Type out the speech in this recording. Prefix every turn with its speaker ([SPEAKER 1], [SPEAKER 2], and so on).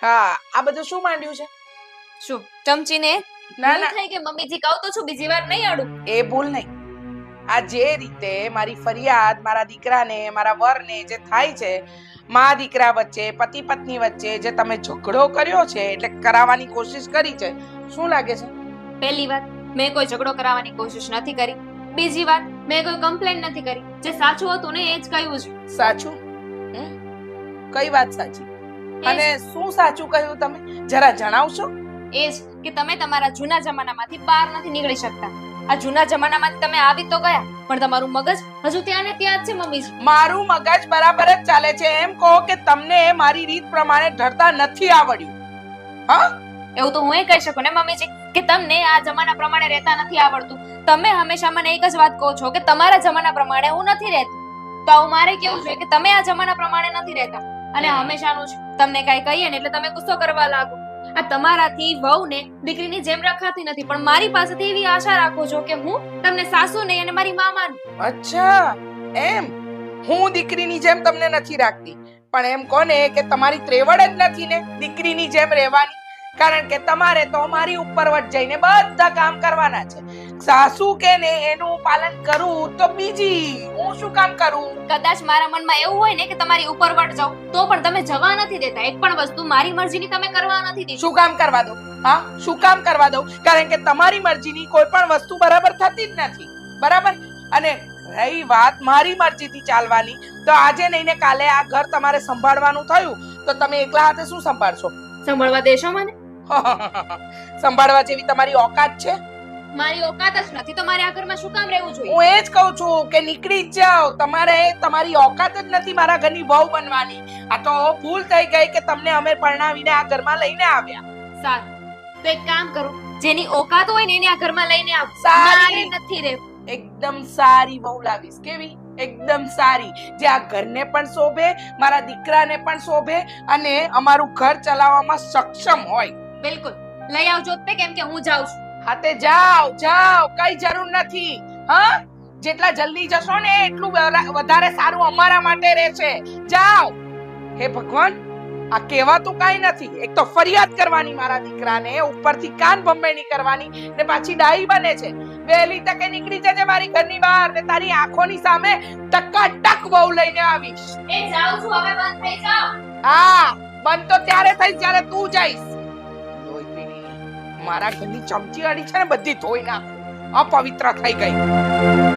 [SPEAKER 1] હા, આ બધું શું માંડ્યું છે?
[SPEAKER 2] શું ચમચીને
[SPEAKER 1] ના
[SPEAKER 2] ભૂલ
[SPEAKER 1] ના,
[SPEAKER 2] થઈ કે મમ્મીજી કહું તો છું બીજી વાર નહીં અડું.
[SPEAKER 1] એ ભૂલ નહીં. આ જે રીતે મારી ફરિયાદ મારા દીકરાને મારા વરને જે થાય છે, મા દીકરા વચ્ચે, પતિ પત્ની વચ્ચે જે તમે ઝઘડો કર્યો છે, એટલે કરાવવાની કોશિશ કરી છે, શું લાગે છે?
[SPEAKER 2] પહેલી વાત, મેં કોઈ ઝઘડો કરાવવાની કોશિશ નથી કરી. બીજી વાત, મેં કોઈ કમ્પ્લેન નથી કરી. જે સાચું હતું ને એ જ કહ્યું છે.
[SPEAKER 1] સાચું? કઈ વાત સાચી? અને શું સાચું કહ્યું તમે? જરા જણાવશો?
[SPEAKER 2] એ જ કે તમે તમારા જૂના જમાનામાંથી બહાર નથી નીકળી શકતા. આ જૂના જમાનામાંથી તમે આવી તો ગયા, પણ તમારું મગજ હજુ ત્યાં ને ત્યાં જ છે મમ્મીજી.
[SPEAKER 1] મારું મગજ બરાબર જ ચાલે છે. એમ કહો કે તમને મારી રીત પ્રમાણે ઢળતા નથી આવડ્યું. હા,
[SPEAKER 2] એવું તો હું કહી શકું ને મમ્મીજી કે તમને આ જમાના પ્રમાણે રહેતા નથી આવડતું. તમે હંમેશા મને એક જ વાત કહો છો કે તમારા જમાના પ્રમાણે હું નથી રહેતી. તો આવું મારે કેવું જોઈએ કે તમે આ જમાના પ્રમાણે નથી રહેતા અને હંમેશાનું જ તમને કાંઈ કહીએ ને એટલે તમે ગુસ્સો કરવા લાગો. આ તમારાથી વહુને દીકરીની જેમ રખાતી નથી, પણ મારી પાસેથી એવી આશા રાખો છો કે હું તમને સાસુ નહીં અને મારી મામાનું.
[SPEAKER 1] અચ્છા, એમ? હું દીકરીની જેમ તમને નથી રાખતી, પણ એમ કોને કે તમારી ત્રેવડ જ નથી ને દીકરીની જેમ રહેવાની. કારણ કે તમારે તો મારી ઉપરવટ જઈને બધા કામ કરવાના છે. સાસુ કે ને એનું પાલન કરું તો બીજી હું શું કામ કરું?
[SPEAKER 2] કદાચ મારા મનમાં એવું હોય ને કે તમારી ઉપરવટ જાઉં તો પણ તમે જવા નથી દેતા. એક પણ વસ્તુ મારી મરજીની તમે કરવા નથી દેતા.
[SPEAKER 1] શું કામ કરવા દઉં? હા, શું કામ કરવા દઉં? કારણ કે તમારી મરજીની કોઈ પણ વસ્તુ બરાબર થતી જ નથી. બરાબર? અને રહી વાત મારી મરજીથી ચાલવાની, તો આજે નહીં ને કાલે આ ઘર તમારે સંભાળવાનું થયું તો તમે એકલા હાથે શું સંભાળશો?
[SPEAKER 2] સંભાળવા દેશો મને?
[SPEAKER 1] સંભાળવા જેવી તમારી ઓકાત છે?
[SPEAKER 2] મારી ઓકાત જ નથી તો મારે આ ઘરમાં શું કામ રહેવું જોઈએ?
[SPEAKER 1] હું એ જ કહું છું કે નીકળી જ જાઓ. તમારી ઓકાત જ નથી મારા ઘરની વહુ બનવાની. આ તો ભૂલ થઈ ગઈ કે તમને અમે પરણાવીને આ ઘરમાં લઈને આવ્યા.
[SPEAKER 2] સારું, તો એક કામ કરો, જેની ઓકાત હોય ને એને આ ઘરમાં લઈને આવો.
[SPEAKER 1] સારી.
[SPEAKER 2] મારે નથી રહેવું.
[SPEAKER 1] એકદમ સારી વહુ લાવીશ. કેવી? એકદમ સારી, જે આ ઘરને પણ શોભે, મારા દીકરાને પણ શોભે અને અમારું ઘર ચલાવવામાં સક્ષમ હોય.
[SPEAKER 2] બિલકુલ લઈ આવજો તે, કેમ કે હું જાઉં છું.
[SPEAKER 1] હાતે જાઓ જાઓ, કઈ જરૂર નથી. હા, જેટલા જલ્દી જશો ને એટલું વધારે સારું અમારા માટે રહેશે. જાઓ. હે ભગવાન, આ કહેવાતું કાઈ નથી. એક તો ફરિયાદ કરવાની મારા દીકરાને, ઉપરથી કાન ભંભેણી કરવાની ને પાછી ડાઈ બને છે. વહેલી તકે નીકળી જજે મારી ઘરની બહાર ને તારી આંખોની સામે ટકાટક વહુ લઈને આવીશ.
[SPEAKER 2] એ જાઉં છું, હવે બંધ થઈ જાઓ.
[SPEAKER 1] હા, બંધ તો ત્યારે થઈશ જ્યારે તું જઈશ. લોહી પીણી મારા ઘરની ચમચી અડી છે ને બધી ધોઈ નાખું. અપવિત્ર થઈ ગઈ.